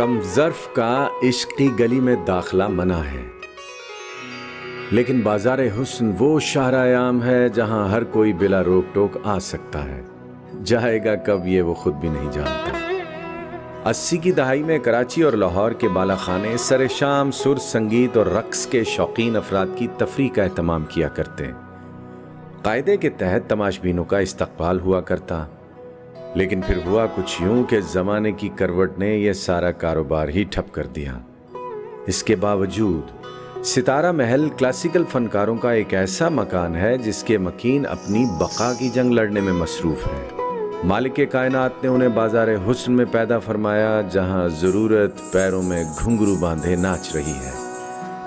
कम ज़र्फ का इश्क की गली में दाखला मना है, लेकिन बाज़ार हुस्न वो शाहरायाम है जहां हर कोई बिला रोक टोक आ सकता है। जाएगा कब ये वो खुद भी नहीं जानता। 80 की दहाई में कराची और लाहौर के बालाखाने सरे शाम सुर, संगीत और रक्स के शौकीन अफराद की तफरीह का एहतमाम किया करते। कायदे के तहत तमाशबीनों का इस्तकबाल हुआ करता, लेकिन फिर हुआ कुछ यूं कि ज़माने की करवट ने यह सारा कारोबार ही ठप कर दिया। इसके बावजूद सितारा महल क्लासिकल फनकारों का एक ऐसा मकान है जिसके मकीन अपनी बका की जंग लड़ने में मसरूफ़ है। मालिक कायनात ने उन्हें बाज़ार हुस्न में पैदा फरमाया, जहां ज़रूरत पैरों में घुंघरू बांधे नाच रही है।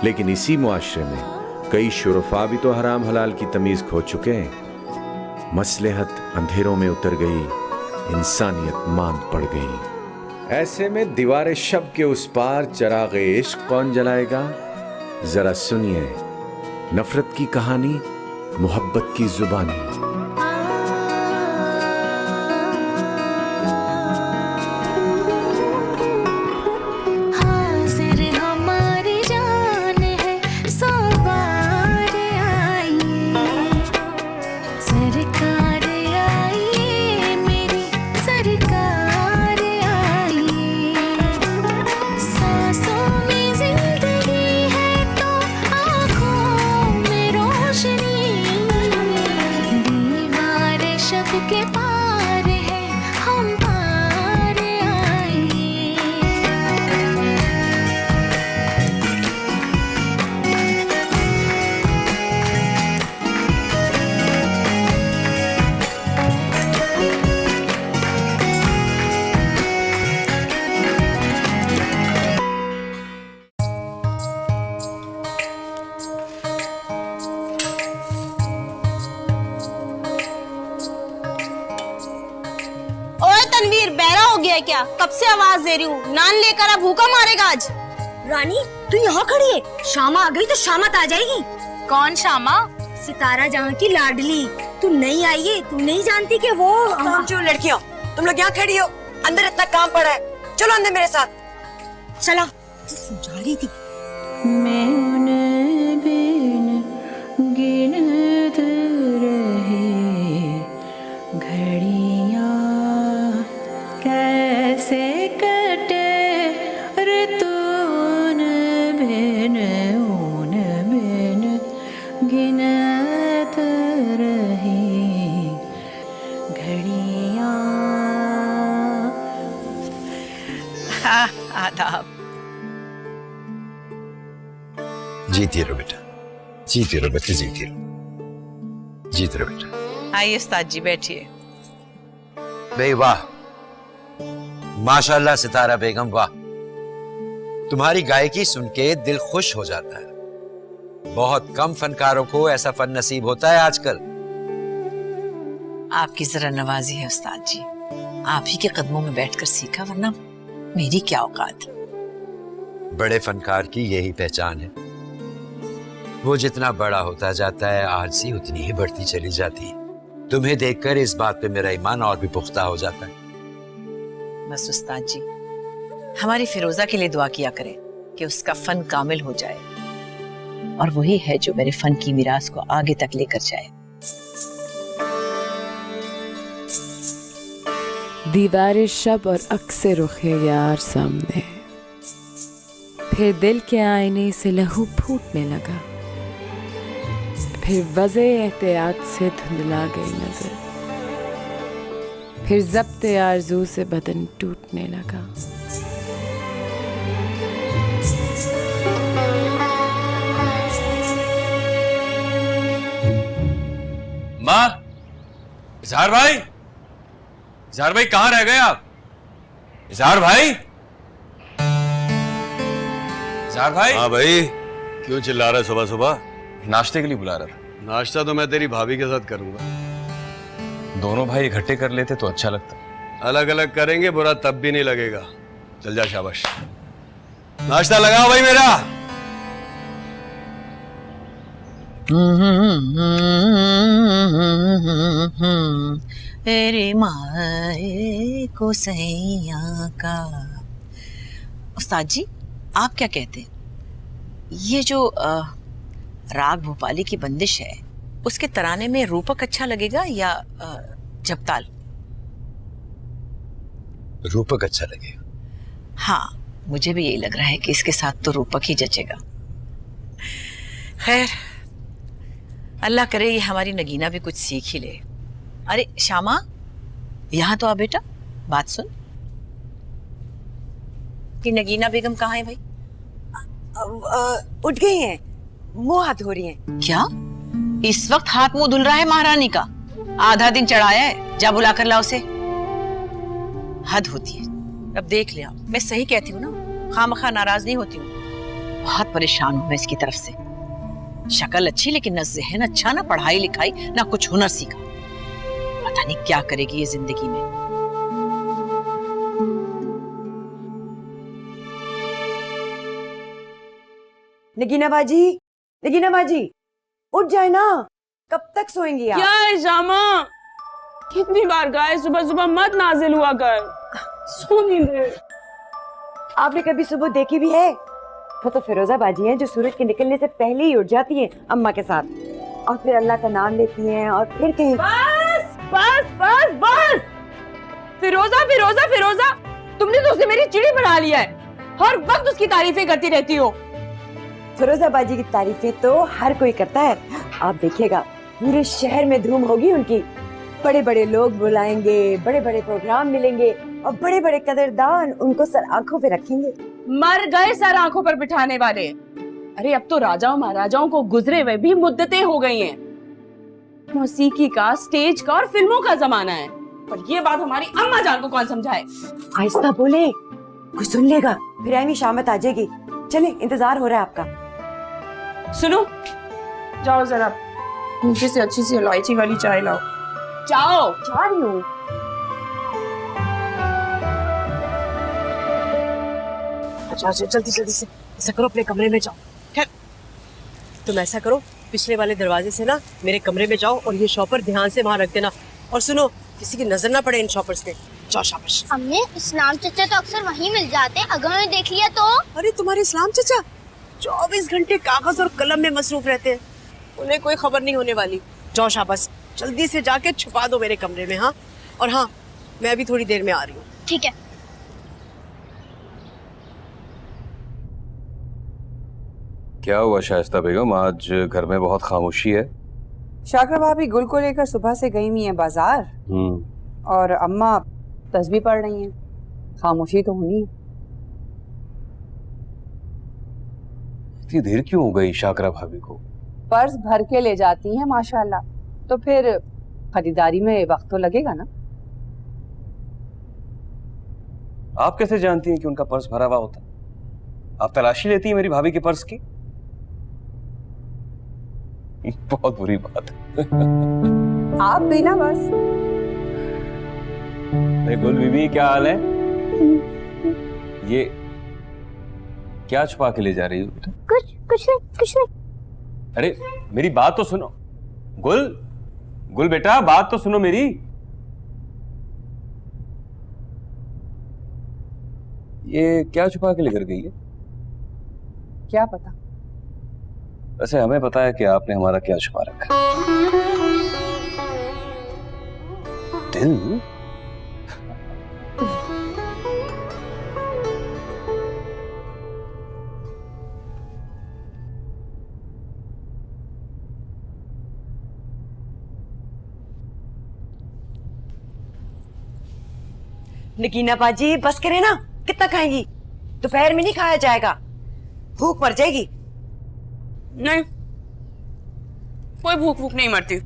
लेकिन इसी मुआशरे में कई शुरफा भी तो हराम हलाल की तमीज़ खो चुके हैं। मसलहत अंधेरों में उतर गई, इंसानियत मांद पड़ गई। ऐसे में दीवार शब के उस पार चिराग इश्क कौन जलाएगा? जरा सुनिए नफरत की कहानी, मोहब्बत की जुबानी। तनवीर बहरा हो गया है क्या? कब से आवाज दे रही हूँ, नान लेकर आ, भूखा मारेगा आज। रानी तू यहाँ खड़ी है, शामा आ गई तो शामत आ जाएगी। कौन शामा? सितारा जहाँ की लाडली। तू नहीं आई है, तू नहीं जानती कि वो जो लड़कियों तुम लोग यहाँ खड़ी हो, अंदर इतना काम पड़ा है, चलो अंदर मेरे साथ। चला समझा रही थी। मैं उन्हें बिन गिनत रही घड़ियाँ कैसे कटे ऋतुन बिन ऊन बिन गिनत रही घड़ियाँ। आदाब। जीती रहो बेटा, जीती रहो बच्चे, जीती रहो, जीती रहो बेटा। आइए उस्ताद जी बैठिए। बे वाह, माशाल्लाह सितारा बेगम वाह, तुम्हारी गायकी सुन के दिल खुश हो जाता है। बहुत कम फनकारों को ऐसा फन नसीब होता है आजकल। आपकी जरा नवाजी है उस्ताद जी, आप ही के कदमों में बैठकर सीखा, वरना मेरी क्या औकात। बड़े फनकार की यही पहचान है, वो जितना बड़ा होता जाता है आरज़ी उतनी ही बढ़ती चली जाती है। तुम्हें देखकर इस बात पे मेरा ईमान और भी पुख्ता हो जाता है। बस उस्ताद जी हमारी फिरोजा के लिए दुआ किया करें कि उसका फन कामिल हो जाए, और वही है जो मेरे फन की मिरास को आगे तक लेकर जाए। दीवार शब और अक्से रुखे यार सामने, फिर दिल के आईने से लहू फूटने लगा, फिर वज़े एहतियात से धुंधला गई नजर, फिर ज़ब्ते आरज़ू से बदन टूटने लगा। माँ, इज़हार भाई, इज़हार भाई कहाँ रह गए आप? इज़हार भाई, इज़हार भाई। हाँ भाई, क्यों चिल्ला रहा है सुबह सुबह? नाश्ते के लिए बुला रहा था। नाश्ता तो मैं तेरी भाभी के साथ करूंगा। दोनों भाई इकट्ठे कर लेते तो अच्छा लगता। अलग अलग करेंगे बुरा तब भी नहीं लगेगा। चल जा, शाबाश। नाश्ता लगाओ भाई मेरा। तेरे माए को सैया का उस्ताद जी, आप क्या कहते हैं? ये जो राग भोपाली की बंदिश है, उसके तराने में रूपक अच्छा लगेगा या जपताल? रूपक अच्छा लगेगा। हाँ, मुझे भी यही लग रहा है कि इसके साथ तो रूपक ही जचेगा। खैर, अल्लाह करे ये हमारी नगीना भी कुछ सीख ही ले। अरे श्यामा, यहाँ तो आ बेटा, बात सुन। कि नगीना बेगम कहाँ है भाई? उठ गई हैं, मुंह हाथ धो रही हैं। क्या इस वक्त हाथ मुंह धुल रहा है महारानी का? आधा दिन चढ़ाया है, जा बुला कर ला उसे। हद होती है। अब देख लिया, मैं सही कहती हूँ ना, खामखा नाराज नहीं होती हूँ। बहुत परेशान हूँ मैं इसकी तरफ से। शक्ल अच्छी लेकिन न ज़हन अच्छा, ना पढ़ाई लिखाई, ना कुछ हुनर सीखा। पता नहीं क्या करेगी ये जिंदगी में। नगीना बाजी उठ जाए ना, कब तक सोएंगी आप? क्या है शामा? कितनी बार कहा है सुबह सुबह मत नाजिल हुआ कर, सो नहीं दे। आपने कभी सुबह देखी भी है? वो तो फिरोजा बाजी हैं जो सूरज के निकलने से पहले ही उठ जाती हैं अम्मा के साथ, और फिर अल्लाह का नाम लेती हैं और फिर कहीं। बस बस बस बस, फिरोजा फिरोजा फिरोजा, तुमने तो उसे मेरी चिड़ी बना लिया है। हर वक्त उसकी तारीफें करती रहती हो। फिरोजा बाजी की तारीफें तो हर कोई करता है, आप देखिएगा पूरे शहर में धूम होगी उनकी। बड़े बड़े लोग बुलाएंगे, बड़े बड़े प्रोग्राम मिलेंगे और बड़े बड़े कदरदान उनको सर आंखों पे रखेंगे। मर गए सर आंखों पर बिठाने वाले। अरे अब तो राजाओं महाराजाओं को गुजरे हुए भी मुद्दतें हो गई हैं। मौसीकी का, स्टेज का और फिल्मों का जमाना है। पर ये बात हमारी अम्मा जान को कौन समझाए? आहिस्ता बोले, कुछ सुन लेगा, फिर आएंगी शामत आ जाएगी। चले, इंतजार हो रहा है आपका। सुनो, जाओ जरा नीचे से अच्छी सी इलायची वाली चाय लाओ। जाओ। जा रही हूँ। जल्दी जल्दी से ऐसा करो, अपने कमरे में जाओ। खैर, तुम ऐसा करो, पिछले वाले दरवाजे से ना मेरे कमरे में जाओ और ये शॉपर ध्यान से वहाँ रख देना। और सुनो, किसी की नजर ना पड़े इन शॉपर्स पे। जाओ शाबाश। अम्मी, इस्लाम चचा तो अक्सर वहीं मिल जाते हैं, अगर उन्हें देख लिया तो? अरे तुम्हारे इस्लाम चचा 24 घंटे कागज और कलम में मसरूफ रहते हैं, उन्हें कोई खबर नहीं होने वाली। जाओ शाबाश, जल्दी से जाके छुपा दो मेरे कमरे में। हाँ, और हाँ, मैं अभी थोड़ी देर में आ रही हूँ। ठीक है। क्या हुआ शाइस्ता बेगम, आज घर में बहुत खामोशी है? शाकरा भाभी गुल को लेकर सुबह से गई हुई हैं बाजार, और अम्मा तस्बीह पढ़ रही हैं। खामोशी तो होनी है। इतनी देर क्यों हो गई शाकरा भाभी को? पर्स भर के ले जाती हैं माशाल्लाह, तो फिर खरीदारी में वक्त तो लगेगा ना। आप कैसे जानती हैं कि उनका पर्स भरा हुआ होता? आप तलाशी लेती हैं मेरी भाभी के पर्स की? बहुत बुरी बात है। आप भी ना बस। गुल बीबी, क्या हाल है? ये क्या छुपा के ले जा रही हो बेटा? कुछ नहीं। अरे मेरी बात तो सुनो। गुल बेटा, बात तो सुनो मेरी। ये क्या छुपा के लेकर गई है? क्या पता। वैसे हमें पता है कि आपने हमारा क्या छुपा रखा है। दिल? नगीना बाजी बस करे ना, कितना खाएंगी? दोपहर में नहीं खाया जाएगा, भूख मर जाएगी। नहीं, कोई भूख नहीं मरती।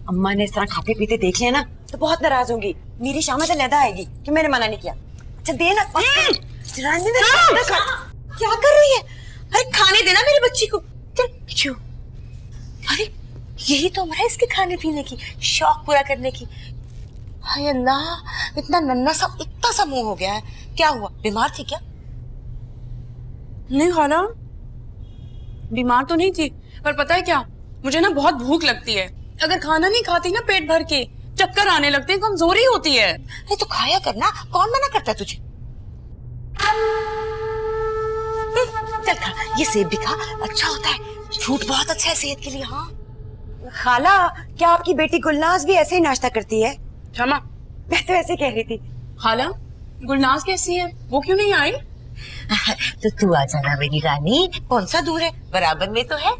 अम्मा ने इस तरह खाते पीते देख लिया ना तो बहुत नाराज होंगी। मेरी शामत अलहदा आएगी कि मैंने मना नहीं किया। अच्छा दे ना। क्या कर रही है? अरे खाने देना मेरी बच्ची को। चल क्यों? अरे यही तो उम्र है इसके खाने पीने की, शौक पूरा करने की। हाय अल्लाह, इतना नन्ना सा, इतना सा मुंह हो गया है। क्या हुआ, बीमार थी क्या? नहीं खाना, बीमार तो नहीं थी, पर पता है क्या, मुझे ना बहुत भूख लगती है। अगर खाना नहीं खाती ना पेट भर के, चक्कर आने लगते हैं, कमजोरी होती है। अरे तो खाया करना, कौन मना करता है तुझे? चल खा, ये सेब भी खा, अच्छा होता है, फ्रूट बहुत अच्छा है सेहत के लिए। हाँ खाला, क्या आपकी बेटी गुलनाज भी ऐसे ही नाश्ता करती है? क्षमा, मैं तो ऐसे कह रही थी। खाला गुलनाज कैसी है, वो क्यों नहीं आई? तो तू आ जाना मेरी रानी, कौन सा दूर है, बराबर में तो है।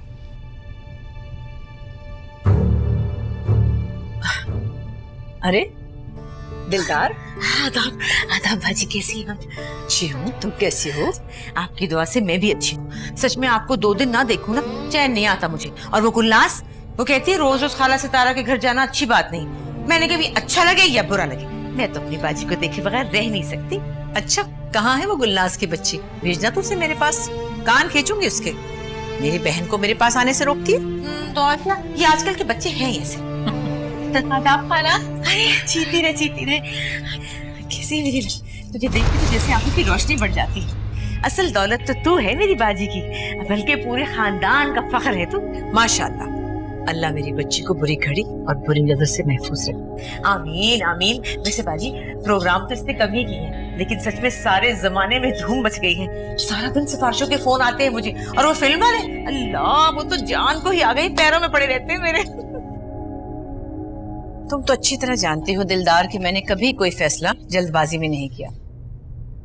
अरे दिलदार, आदाब आदाब भाजी, कैसी हैं? अच्छी हूँ, तुम कैसी हो? आपकी दुआ से मैं भी अच्छी हूँ। सच में आपको 2 दिन ना देखूं ना चैन नहीं आता मुझे। और वो गुलनाज, वो कहती है रोज रोज खाला सितारा के घर जाना अच्छी बात नहीं। मैंने कभी अच्छा लगे या बुरा लगे, मैं तो अपनी बाजी को देखे बगैर रह नहीं सकती। अच्छा, कहाँ है वो गुलनाज की बच्ची? भेजना तो उसे मेरे पास, कान खींचूंगी उसके। मेरी बहन को मेरे पास आने से रोकती है तो और क्या, ये आजकल के बच्चे हैं ऐसे। आदाब खाला। अरे चीती रहे। कैसी मेरी, तुझे देख के तो जैसे आंखों की रोशनी बढ़ जाती है। असल दौलत तो तू है मेरी बाजी की, बल्कि पूरे खानदान का फख्र है तू। माशाल्लाह, अल्लाह मेरी बच्ची को बुरी घड़ी और बुरी नजर से महफूज रखे। आमीन आमीन। वैसे बाजी, प्रोग्राम तो इसने कम ही किए हैं, लेकिन सच में सारे जमाने में धूम मच गई है। सारा दिन सिफारिशों के फोन आते हैं मुझे, और वो फिल्म वाले, अल्लाह वो तो जान को ही आ गई, पैरों में पड़े रहते हैं मेरे। तुम तो अच्छी तरह जानती हो दिलदार कि मैंने कभी कोई फैसला जल्दबाजी में नहीं किया।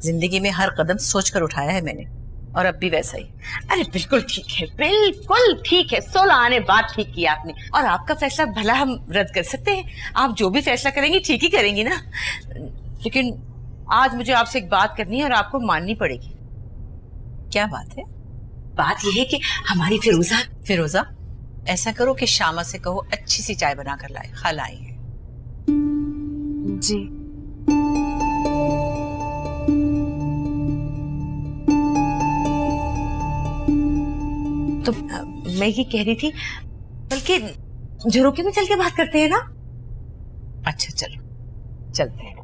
जिंदगी में हर कदम सोचकर उठाया है मैंने, और अब भी वैसा ही। अरे बिल्कुल ठीक है, बिल्कुल ठीक है, 16 आने बाद ठीक किया आपने। और आपका फैसला भला हम रद्द कर सकते हैं? आप जो भी फैसला करेंगी ठीक ही करेंगी ना। लेकिन आज मुझे आपसे एक बात करनी है और आपको माननी पड़ेगी। क्या बात है? बात यह है कि हमारी फिरोजा, ऐसा करो कि शामा से कहो अच्छी सी चाय बना कर लाए, खाला आई है। जी तो मैं ये कह रही थी, बल्कि झरोके में चल के बात करते हैं ना? अच्छा चलो, चलते हैं।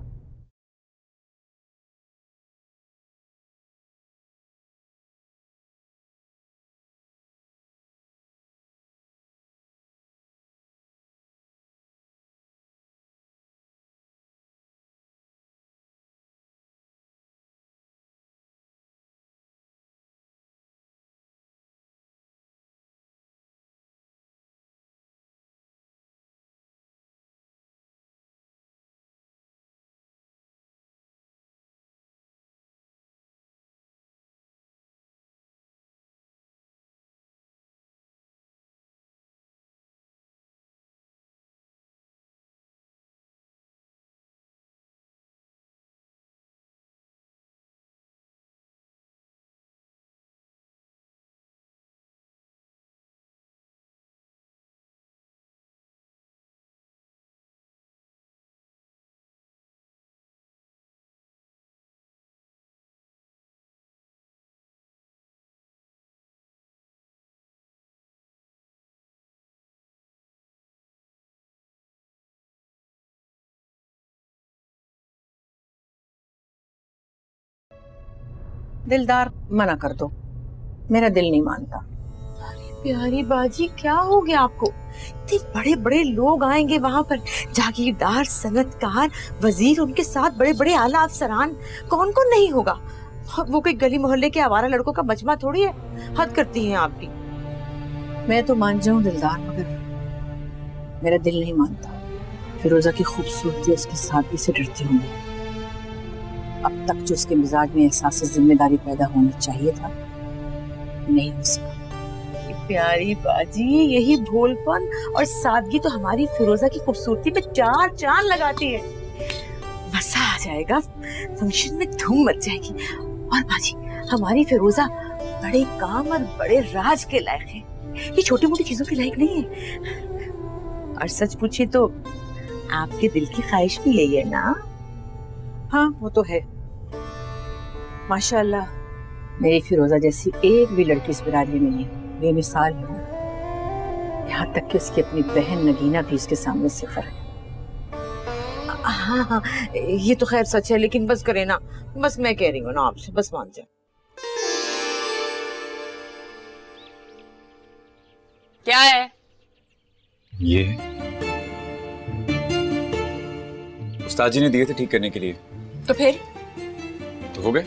दिलदार, मना कर दो, मेरा दिल नहीं मानता। अरे प्यारी बाजी, क्या हो गया आपको? इतने बड़े बड़े लोग आएंगे वहां पर, जागीरदार, सनतकार, वजीर, उनके साथ बड़े बड़े आला अफसरान, कौन कौन नहीं होगा? वो कोई गली मोहल्ले के आवारा लड़कों का मजमा थोड़ी है। हद करती हैं आप भी। मैं तो मान जाऊं दिलदार, मगर मेरा दिल नहीं मानता। फिरोजा की खूबसूरती, उसकी सादगी से डरती हूँ। अब तक जो उसके मिजाज में एहसास जिम्मेदारी पैदा होना चाहिए था, नहीं हो सका। प्यारी बाजी, यही भोलपन और सादगी तो हमारी फिरोजा की खूबसूरती पे 4 चांद लगाती है। मजा आ जाएगा, फंक्शन में धूम मच जाएगी। और बाजी, हमारी फिरोजा बड़े काम और बड़े राज के लायक है, ये छोटी मोटी चीजों के लायक नहीं है। और सच पूछे तो आपके दिल की ख्वाहिश भी यही है ना? हाँ, वो तो है। माशाल्लाह, मेरी फिरोजा जैसी एक भी लड़की इस बिरादरी में नहीं, बेमिसाल है। यहाँ तक कि उसकी अपनी बहन नगीना भी उसके सामने सिफर है। हाँ हाँ, ये तो खैर सच है, लेकिन बस करे ना, बस मैं कह रही हूँ ना आपसे, बस मान जाए। क्या है ये? उस्ताद जी ने दिए थे ठीक करने के लिए। तो फिर? तो हो गए,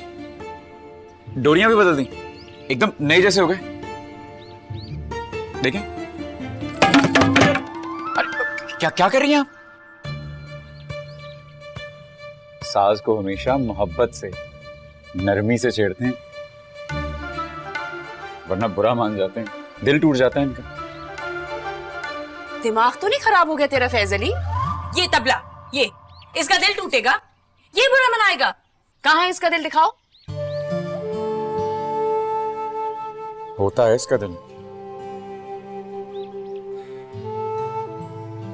डोरियां भी बदल दी, एकदम नए जैसे हो गए। देखें, अरे क्या क्या कर रही हैं आप? सास को हमेशा मोहब्बत से, नरमी से छेड़ते हैं, वरना बुरा मान जाते हैं, दिल टूट जाता है इनका। दिमाग तो नहीं खराब हो गया तेरा फैज अली? ये तबला, ये इसका दिल टूटेगा, ये बुरा मनाएगा। कहाँ है इसका दिल, दिखाओ। होता है इसका दिल,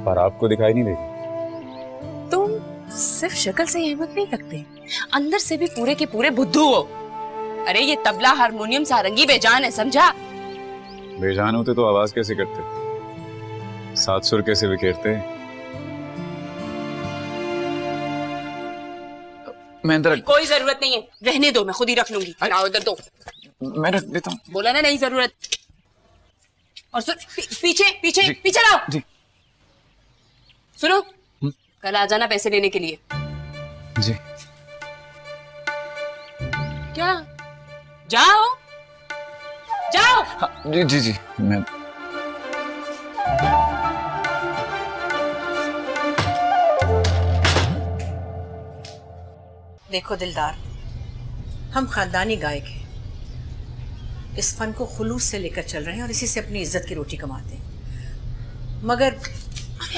पर आपको दिखाई नहीं देगी। तुम सिर्फ शक्ल से अहमद नहीं लगते, अंदर से भी पूरे के पूरे बुद्धू हो। अरे ये तबला, हारमोनियम, सारंगी बेजान है, समझा? बेजान होते तो आवाज कैसे करते, सात सुर कैसे बिखेरते। मैं अंदर कोई जरूरत नहीं है, रहने दो, मैं खुद ही रख लूंगी। लाओ इधर दो। मैं रख देता हूँ। बोला ना नहीं जरूरत। और सुन, पीछे पीछे पीछे लाओ। जी। सुनो, कल आ जाना पैसे लेने के लिए। जी। क्या? जाओ जाओ। हाँ, जी जी जी। मैं देखो दिलदार, हम खानदानी गायक हैं, इस फन को खुलूस से लेकर चल रहे हैं और इसी से अपनी इज्जत की रोटी कमाते हैं। मगर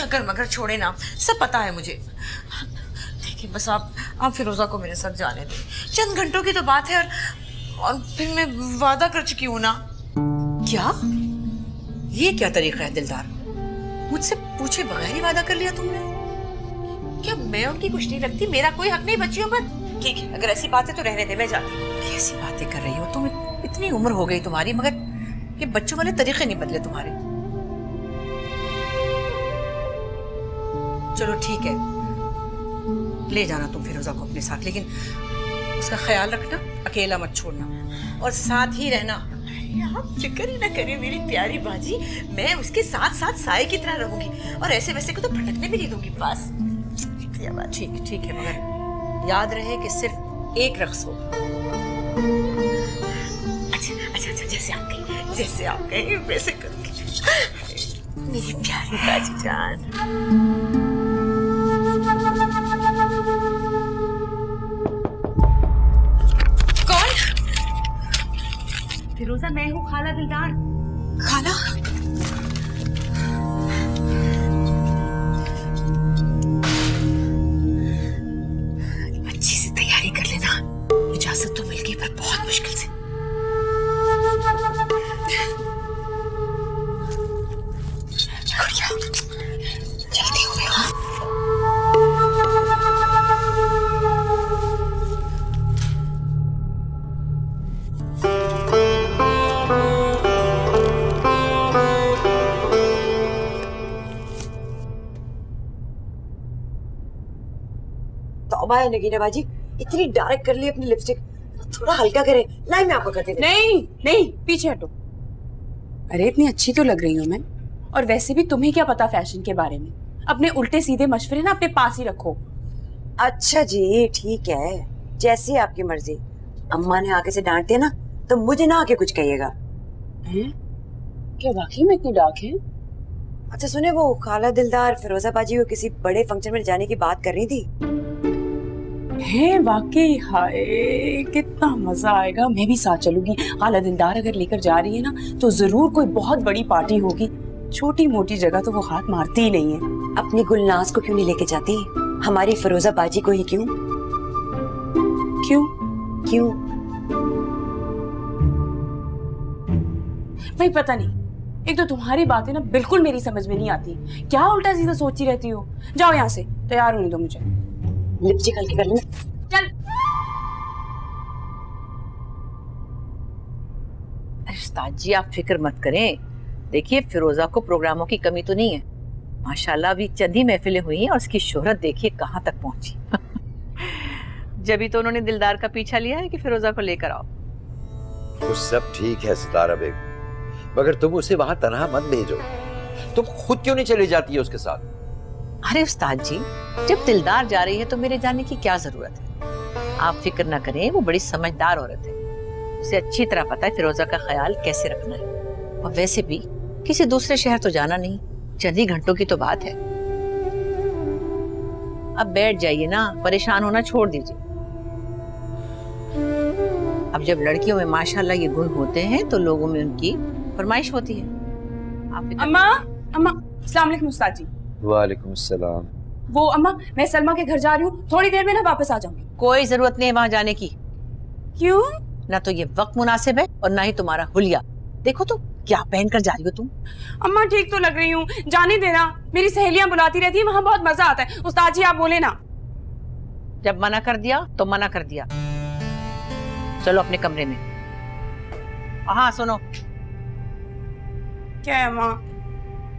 अगर मगर छोड़े ना, सब पता है मुझे। देखिए बस आप फिरोजा को मेरे साथ जाने दें, चंद घंटों की तो बात है। और फिर मैं वादा कर चुकी हूँ ना। क्या? ये क्या तरीका है दिलदार? मुझसे पूछे बगैर ही वादा कर लिया तुमने? क्या मैं उनकी कुछ नहीं लगती? मेरा कोई हक नहीं बच्चियों पर? ठीक है, अगर ऐसी बात है तो रहने दे, मैं जाती हूँ। कैसी बातें कर रही हो तुम? इतनी उम्र हो गई तुम्हारी, मगर ये बच्चों वाले तरीके नहीं बदले तुम्हारे। चलो ठीक है, ले जाना तुम फिरोजा को अपने साथ, लेकिन उसका ख्याल रखना, अकेला मत छोड़ना और साथ ही रहना। आप फिक्र ही ना करिए मेरी प्यारी बाजी, मैं उसके साथ साथ साए की तरह रहूंगी और ऐसे वैसे को तो भटकने भी नहीं दूंगी। बस ठीक ठीक है, मगर याद रहे कि सिर्फ एक रक्स होगा। अच्छा, जैसे आप कहें वैसे करूंगी मेरी प्यारी बाजी जान। कौन? फिरोजा, मैं हूँ खाला दिलदार। खाला? अच्छी से तैयारी कर लेना, इजाजत तो मिल गई पर बहुत मुश्किल से। जल्दी हो गया। तौबा है नगीना बाजी, इतनी डार्क कर ली अपनी लिपस्टिक, थोड़ा हल्का करें। लाई मैं आपको कर देती। नहीं, पीछे हटो। अरे इतनी अच्छी तो लग रही हूँ मैं, और वैसे भी तुम्हें क्या पता फैशन के बारे में? अपने उल्टे सीधे मशवरे ना अपने पास ही रखो। अच्छा जी, ठीक है, जैसी आपकी मर्जी। अम्मा ने आके से डांटते ना तो मुझे ना आके कुछ कहिएगा। क्या वाकई में इतनी डार्क है? अच्छा सुने, वो खाला दिलदार फिरोजा बाजी को किसी बड़े फंक्शन में जाने की बात कर रही थी। है वाकई? हाय कितना मजा आएगा, मैं भी साथ चलूंगी। खाला दिलदार अगर लेकर जा रही है ना तो जरूर कोई बहुत बड़ी पार्टी होगी। छोटी मोटी जगह तो वो हाथ मारती ही नहीं है। अपनी गुलनाज को क्यों नहीं लेके जाती? हमारी फिरोजा बाजी को ही क्यों? क्यों भाई पता नहीं, एक तो तुम्हारी बातें ना बिल्कुल मेरी समझ में नहीं आती। क्या उल्टा सीधा सोचती रहती हो? जाओ यहाँ से, तैयार होने दो मुझे। लिपस्टिक हल्की कर लेना। चल। उस्ताद जी आप फिक्र मत करें, देखिए फिरोजा को प्रोग्रामों की कमी तो नहीं है। माशाल्लाह अभी चंद ही महफिलें हुई हैं और उसकी शोहरत देखिए कहाँ तक पहुंची। जब तो उन्होंने दिलदार का पीछा लिया है कि फिरोजा को लेकर आओ। वो सब ठीक है सितारा बेगम, मगर तुम उसे वहां तनहा मत भेजो। तुम खुद क्यों नहीं चली जाती है उसके साथ? अरे उस्ताद जी, जब दिलदार जा रही है तो मेरे जाने की क्या जरूरत है? आप फिक्र ना करें, वो बड़ी समझदार औरत है। उसे अच्छी तरह पता है फिरोजा का ख्याल कैसे रखना है। और वैसे भी किसी दूसरे शहर तो जाना नहीं, चंद ही घंटों की तो बात है। अब बैठ जाइए ना, परेशान होना छोड़ दीजिए। अब जब लड़कियों में माशाल्लाह ये गुण होते हैं तो लोगों में उनकी फरमाइश होती है। आप अम्मा अस्सलाम वालेकुम उस्ताद जी। वालेकुम सलाम। वो अम्मा, मैं सलमा के घर जा रही हूँ, थोड़ी देर में ना वापस आ जाऊंगी। कोई जरूरत नहीं है वहां जाने की। क्यों? ना तो ये वक्त मुनासिब है और ना ही तुम्हारा हुलिया। देखो तो क्या पहन कर जा रही हो तुम। अम्मा ठीक तो लग रही हूँ, जाने देना। मेरी सहेलियां बुलाती रहती है, वहाँ बहुत मजा आता है। उस्ताद जी आप बोले ना। जब मना कर दिया तो मना कर दिया। चलो अपने कमरे में। हाँ सुनो, क्या है अम्मा?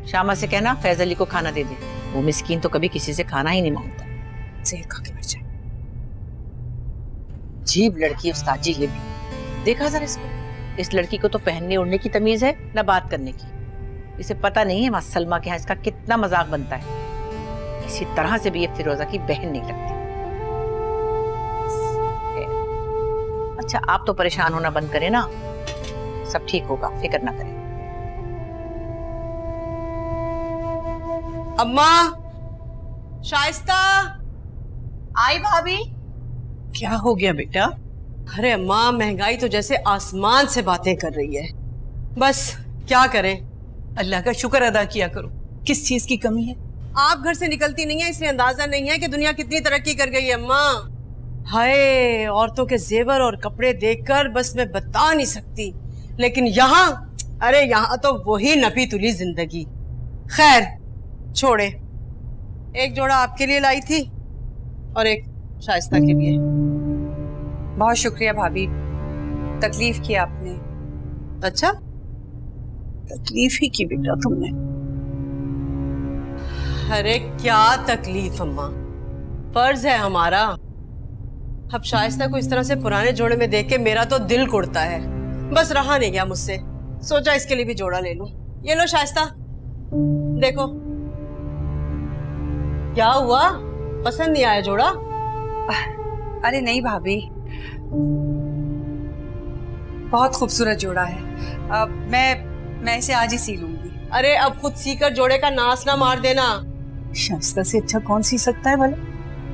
शामा से कहना फैज अली को खाना दे दे। वो मिस्कीन तो कभी किसी से खाना ही नहीं मांगता। जहर खा के मर जाए। अजीब लड़की है उस्ताद जी ये भी। देखा जरा इसको, इस लड़की को तो पहनने ओढ़ने की तमीज है ना बात करने की। इसे पता नहीं है वहां सलमा के यहाँ इसका कितना मजाक बनता है। इसी तरह से भी ये फिरोजा की बहन नहीं लगती। अच्छा आप तो परेशान होना बंद करें ना, सब ठीक होगा, फिक्र ना करें। अम्मा, शाइस्ता। आई भाभी। क्या हो गया बेटा? अरे अम्मा, महंगाई तो जैसे आसमान से बातें कर रही है। बस क्या करें, अल्लाह का शुक्र अदा किया करो। किस चीज की कमी है? आप घर से निकलती नहीं है इसलिए अंदाजा नहीं है कि दुनिया कितनी तरक्की कर गई है अम्मा। हाय, औरतों के जेवर और कपड़े देखकर बस मैं बता नहीं सकती। लेकिन यहाँ, अरे यहाँ तो वही नपी तुली जिंदगी। खैर छोड़े, एक जोड़ा आपके लिए लाई थी और एक शाइस्ता के लिए। बहुत शुक्रिया भाभी, तकलीफ की आपने। अच्छा, तकलीफ ही की बेटा तुमने। अरे क्या तकलीफ अम्मा, फर्ज है हमारा। अब शाइस्ता को इस तरह से पुराने जोड़े में देख के मेरा तो दिल कुड़ता है। बस रहा नहीं गया मुझसे, सोचा इसके लिए भी जोड़ा ले लूं। ये लो शाइस्ता, देखो। क्या हुआ, पसंद नहीं आया जोड़ा? अरे नहीं भाभी, बहुत खूबसूरत जोड़ा है। मैं इसे आज ही सी लूंगी। अरे अब खुद सीकर जोड़े का नाश ना मार देना। शाइस्ता से अच्छा कौन सी सकता है भला?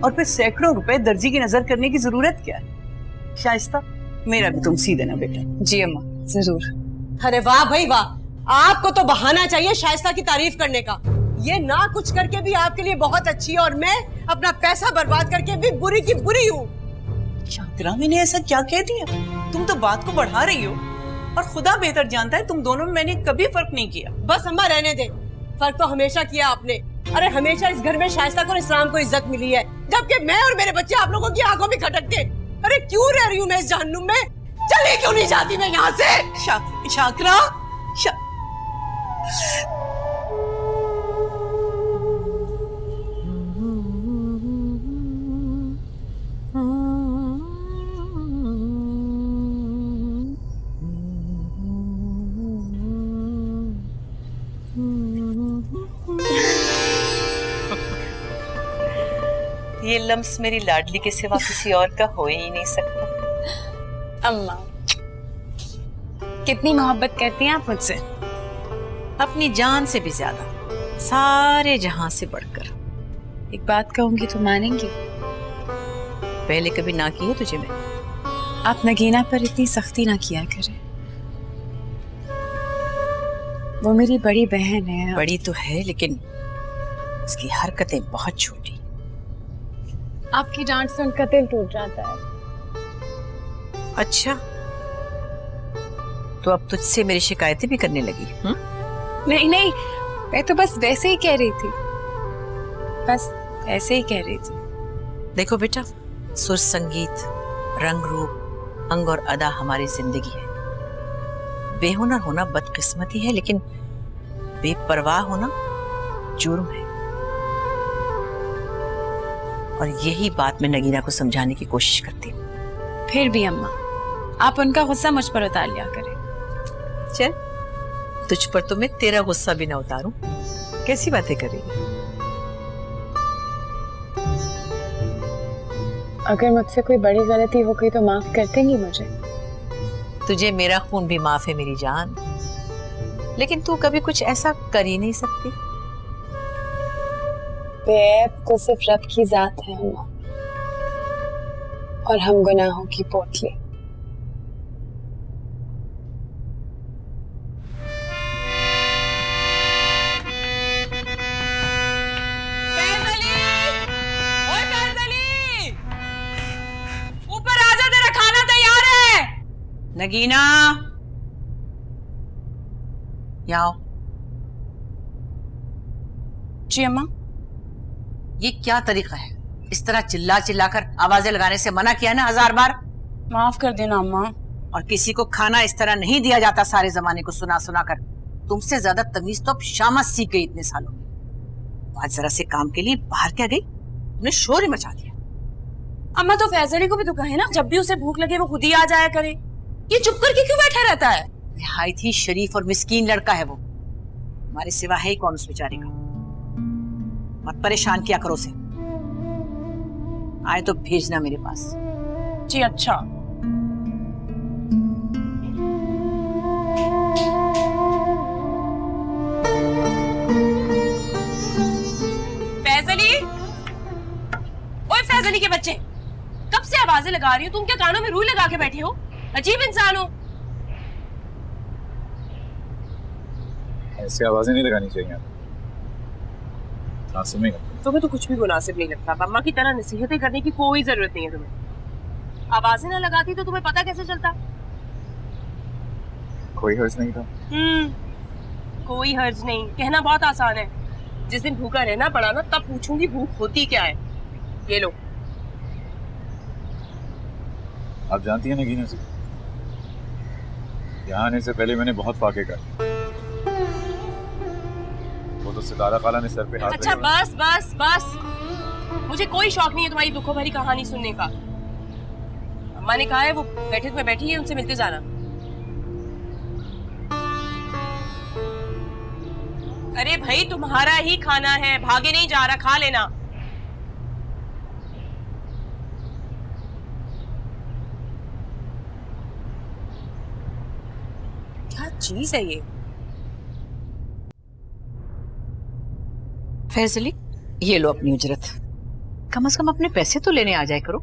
और फिर सैकड़ों रुपए दर्जी की नजर करने की जरूरत क्या है? शाइस्ता, मेरा भी तुम सी देना बेटा। जी अम्मा, जरूर। अरे वाह भाई वाह, आपको तो बहाना चाहिए शाइस्ता की तारीफ करने का। ये ना कुछ करके भी आपके लिए बहुत अच्छी है और मैं अपना पैसा बर्बाद करके भी बुरी की बुरी हूँ। शातिरा, मैंने ऐसा क्या कह दिया? तुम तो बात को बढ़ा रही हो और खुदा बेहतर जानता है तुम दोनों में मैंने कभी फर्क नहीं किया। बस अम्मा रहने दे, फर्क तो हमेशा किया आपने। अरे हमेशा इस घर में शाइस्ता को और इस्लाम को इज्जत मिली है, जबकि मैं और मेरे बच्चे आप लोगों की आंखों में खटकते। अरे क्यों रह रही हूँ मैं इस जहन्नुम में? चले क्यों नहीं जाती मैं यहाँ से? शाकरा, ये लम्स मेरी लाडली के सिवा किसी और का हो ही नहीं सकता। अम्मा, कितनी मोहब्बत करती हैं आप मुझसे। अपनी जान से भी ज्यादा, सारे जहां से बढ़कर। एक बात कहूंगी तो मानेंगी? पहले कभी ना की है तुझे मैं। आप नगीना पर इतनी सख्ती ना किया करें। वो मेरी बड़ी बहन है। बड़ी तो है लेकिन उसकी हरकतें बहुत छोटी। आपकी डांट से उनका दिल टूट जाता है। अच्छा, तो अब तुझसे मेरी शिकायतें भी करने लगी? नहीं नहीं, मैं तो बस वैसे ही कह रही थी, बस ऐसे ही कह रही थी। देखो बेटा, सुर संगीत, रंग रूप, अंग और अदा हमारी जिंदगी है। बेहुनर होना बदकिस्मती है लेकिन बेपरवाह होना जुर्म है। और यही बात मैं नगीना को समझाने की कोशिश करती हूँ। फिर भी अम्मा, आप उनका गुस्सा मुझ पर उतार लिया करें। चल, तुझ पर तो मैं तेरा गुस्सा भी ना उतारूं। कैसी बातें कर रही है? अगर मुझसे कोई बड़ी गलती हो गई तो माफ कर देंगी मुझे? तुझे मेरा खून भी माफ है मेरी जान, लेकिन तू कभी कुछ ऐसा कर ही नहीं सकती। बेऐब तो सिर्फ रब की जात है अम्मा, और हम गुनाहों की पोटली। ऊपर आजा, तेरा खाना तैयार है। नगीना, यहाँ आओ। जी अम्मा। ये क्या तरीका है? इस तरह चिल्ला चिल्ला कर आवाजें लगाने से मना किया ना 1000 बार। माफ कर देना अम्मा। और किसी को खाना इस तरह नहीं दिया जाता सारे जमाने को सुना सुना कर। तुमसे ज्यादा तमीज तो अब शामा सीख गई इतने सालों में। आज जरा से काम के लिए बाहर क्या गई, तुमने शोर ही मचा दिया। अम्मा तो फैजली को भी तो कहे ना, जब भी उसे भूख लगे वो खुद ही आ जाया करे। ये चुप करके क्यों बैठा रहता है? निहायत ही शरीफ और मिस्कीन लड़का है वो, हमारे सिवा है ही कौन उस बेचारे का। मत परेशान किया करो उसे, आए तो भेजना मेरे पास। जी अच्छा। फैजली, ओए फैजली के बच्चे, कब से आवाजें लगा रही हो? तुम क्या कानों में रुई लगा के बैठे हो? अजीब इंसान हो। ऐसे आवाजें नहीं लगानी चाहिए। तुम्हें तो कुछ भी मुनासिब नहीं लगता। मम्मा की तरह नसीहतें करने की कोई जरूरत नहीं है तुम्हें। आवाजें ना लगाती तो तुम्हें पता कैसे चलता? कोई हर्ज नहीं था। कोई हर्ज नहीं, कहना बहुत आसान है। जिस दिन भूखा रहना पड़ा ना, तब पूछूंगी भूख होती क्या है। ये लो। आप जानती हैं नगीना जी, यहाँ आने से पहले मैंने बहुत फाके कर। वो तो सितारा खाला ने सर पे हाथ अच्छा बस बस बस, मुझे कोई शौक नहीं है तुम्हारी दुखों भरी कहानी सुनने का। अम्मा ने कहा है वो बैठक में बैठी है, उनसे मिलते जाना। अरे भाई तुम्हारा ही खाना है, भागे नहीं जा रहा, खा लेना। क्या चीज है ये? फैजली, ये लो अपनी उजरत। कम से कम अपने पैसे तो लेने आ जाए करो।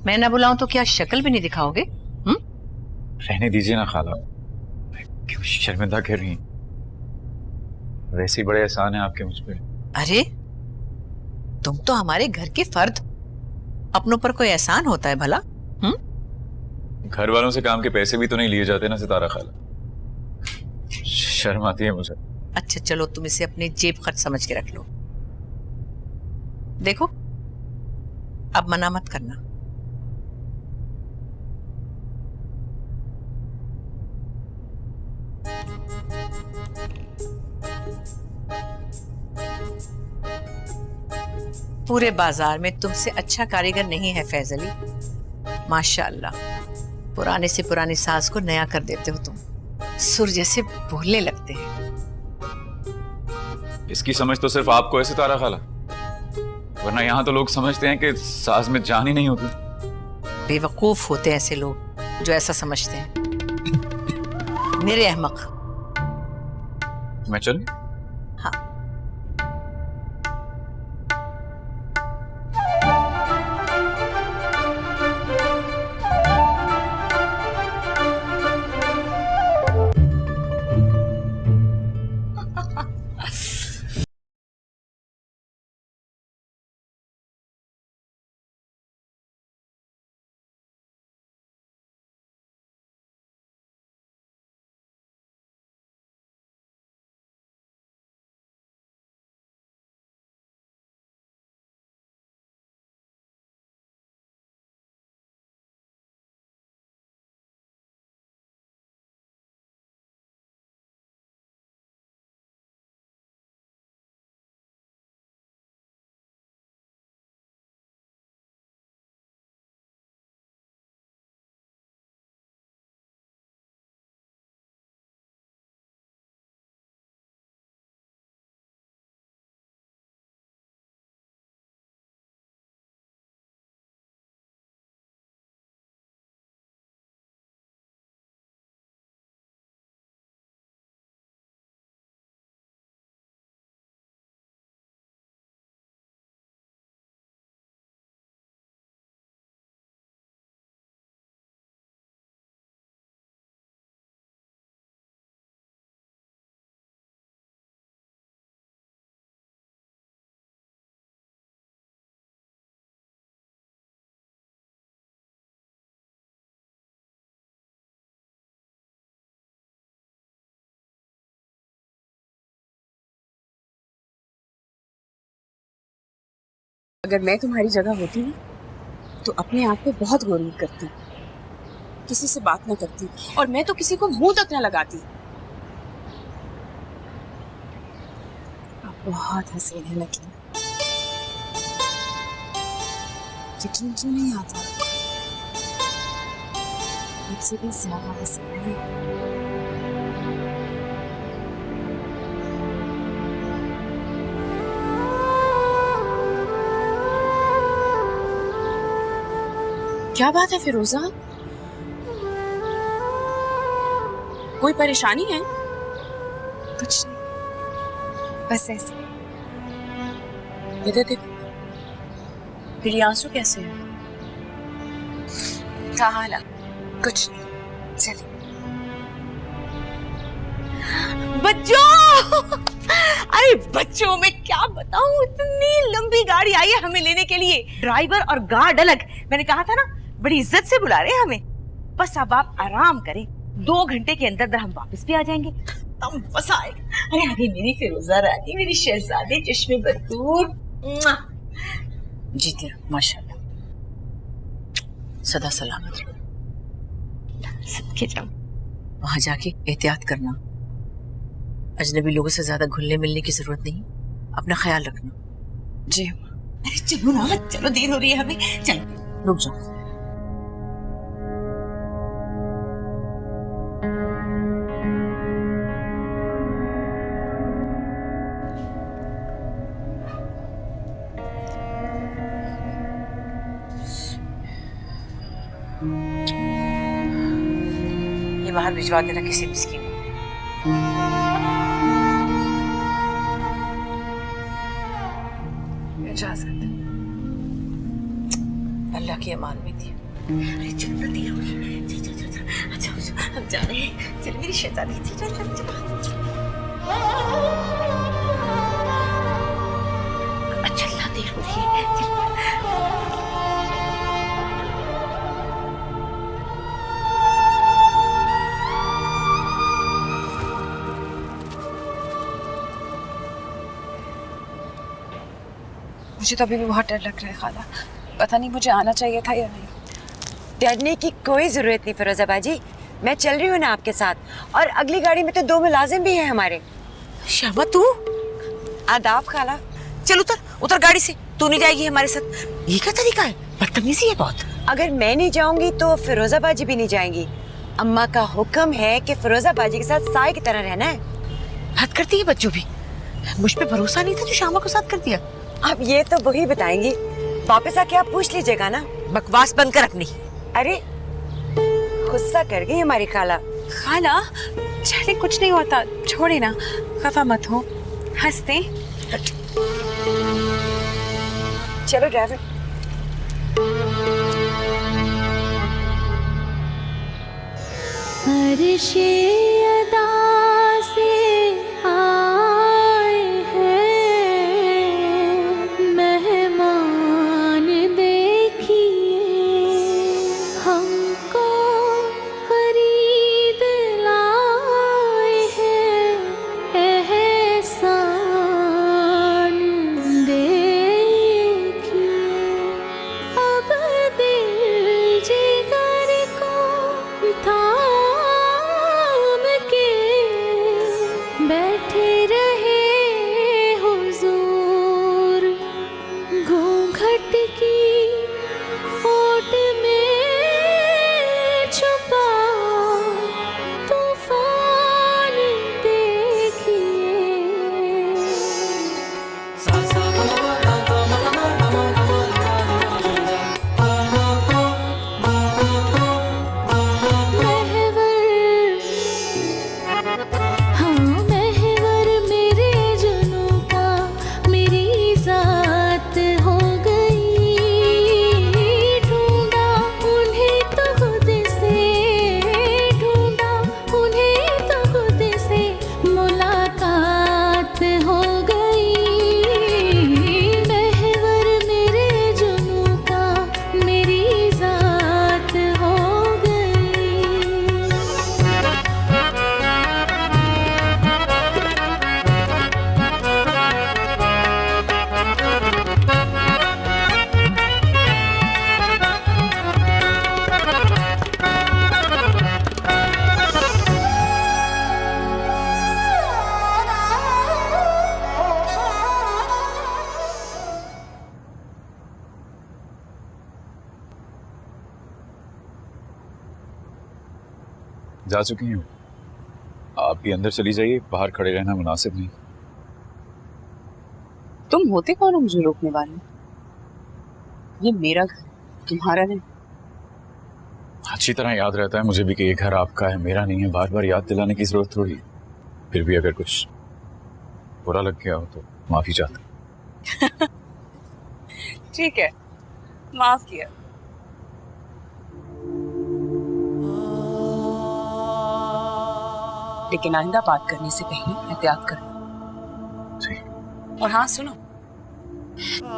मैं ना बुलाऊं तो क्या शक्ल भी नहीं दिखाओगे? रहने दीजिए ना खाला, क्यों शर्मिंदा कर रही हैं? वैसे ही बड़े एहसान है आपके मुझ पे। अरे तुम तो हमारे घर के फर्द, अपनों पर कोई एहसान होता है भला? घर वालों से काम के पैसे भी तो नहीं लिए जाते ना सितारा खाला, शर्म आती है मुझे। अच्छा चलो, तुम इसे अपने जेब खर्च समझ के रख लो। देखो अब मना मत करना। पूरे बाजार में तुमसे अच्छा कारीगर नहीं है फैजली। माशाअल्लाह, पुराने से पुरानी साज को नया कर देते हो तुम। सुर जैसे बोलने लगते हैं। इसकी समझ तो सिर्फ आपको है सितारा खाला, वरना यहाँ तो लोग समझते हैं कि साज में जान ही नहीं होती। बेवकूफ होते हैं ऐसे लोग जो ऐसा समझते हैं। मेरे अहमक। मैं चलूं? अगर मैं तुम्हारी जगह होती ना तो अपने आप पे बहुत गौर करती, किसी से बात ना करती, और मैं तो किसी को मुंह तक ना लगाती। आप बहुत हसीन है नकीन, यकीन क्यों नहीं आता? मुझसे भी ज्यादा हसीन है। क्या बात है फिरोजा? कोई परेशानी है? कुछ नहीं, बस ऐसे। इधर देखो, फिर ये आंसू कैसे हैं? कहाँ ना, कुछ नहीं, चलिए। बच्चों, अरे बच्चों मैं क्या बताऊं, इतनी लंबी गाड़ी आई है हमें लेने के लिए, ड्राइवर और गार्ड अलग। मैंने कहा था ना, बड़ी इज्जत से बुला रहे हैं हमें। बस अब आप आराम करें, 2 घंटे के अंदर हम वापस भी आ जाएंगे। तब बस आएगा। अरे आगे मेरी फिरोजा रानी, मेरी शहजादी चश्मे बतूर, जीते रहो माशाल्लाह, सदा सलामत रहो। सदके जाओ। वहां जाके एहतियात करना, अजनबी लोगों से ज्यादा घुलने मिलने की जरूरत नहीं, अपना ख्याल रखना। जी अरे चलो ना, चलो देर हो रही है हमें, चलो रुक जाओ। ये बाहर भिजवा देना किसी मिस्कीन को। इजाजत। अल्लाह की अमान में थी। अरे चलो ना, देर हो रही है, चल चल चल, अच्छा हम जा रहे हैं, चल मेरी शहजादी, चल चल चल चल। अच्छा अल्लाह, देर हो रही है, चल। मुझे तो अभी भी बहुत डर लग रहा है खाला, पता नहीं मुझे आना चाहिए था या नहीं। डरने की कोई जरूरत नहीं फिरोजा बाजी, मैं चल रही हूँ ना आपके साथ, और अगली गाड़ी में तो 2 मुलाजिम भी हैं हमारे। शामा तू? आदाब खाला। चल उतर, उतर गाड़ी से। तू नहीं जाएगी हमारे साथ? ये क्या तरीका है, बदतमीजी है बहुत। अगर मैं नहीं जाऊंगी तो फिरोजा बाजी भी नहीं जाएंगी। अम्मा का हुक्म है कि फिरोजा बाजी के साथ साए की तरह रहना है। हद करती है बच्चों भी। मुझ पे भरोसा नहीं था जो शामा को साथ कर दिया। अब ये तो वही बताएंगी, वापस आके आप पूछ लीजिएगा ना। बकवास बंद कर अपनी। अरे गुस्सा कर गई हमारी खाला। खाला चले, कुछ नहीं होता, छोड़े ना, खफा मत हो, हंसते। चलो ड्राइवर। अर्शे अदा से आए हैं मेहमान, देखिए हमको खरीद लाए हैं एहसान, देखिए अब दिल जिगर को थाम के बैठे रहे हुजूर, घूंघट की ओट में छुपा तूफान, देखिए। महवर जा चुकी हैं। आप भी अंदर चली जाइए, बाहर खड़े रहना मुनासिब नहीं। तुम होते कौन हो मुझे रोकने वाले? ये मेरा घर, तुम्हारा नहीं। अच्छी तरह याद रहता है मुझे भी कि ये घर आपका है, मेरा नहीं है। बार बार याद दिलाने की जरूरत थोड़ी। फिर भी अगर कुछ बुरा लग गया हो तो माफी चाहता। ठीक है, माफ किया। लेकिन आइंदा बात करने से पहले एहतियात करना। ठीक। और हाँ सुनो,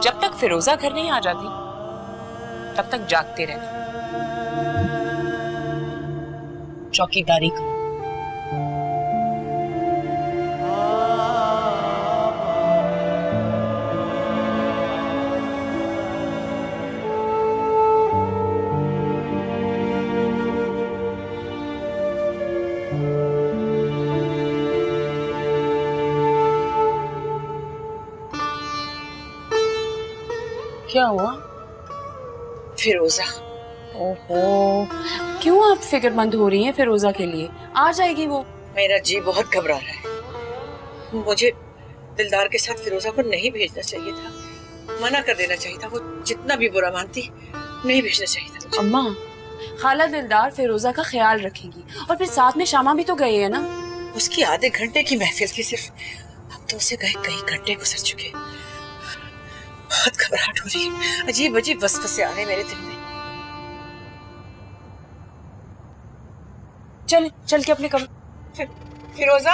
जब तक फिरोजा घर नहीं आ जाती तब तक जागते रहना, चौकीदारी करो। क्या हुआ? फिरोजा। ओहो, क्यों आप फिक्रमंद हो रही हैं फिरोजा के लिए? आ जाएगी वो। मेरा जी बहुत घबरा रहा है। मुझे दिलदार के साथ फिरोजा को नहीं भेजना चाहिए था, मना कर देना चाहिए था। वो जितना भी बुरा मानती, नहीं भेजना चाहिए था मुझे। अम्मा, खाला दिलदार फिरोजा का ख्याल रखेगी, और फिर साथ में शामा भी तो गए हैं ना। उसकी आधे घंटे की महफिल थी सिर्फ, अब तो उसे गए कई घंटे गुजर चुके। बहुत घबराहट हो रही है, अजीब अजीब वसवसे आ रहे हैं मेरे दिल में। चल के अपने कमरे। फिरोजा।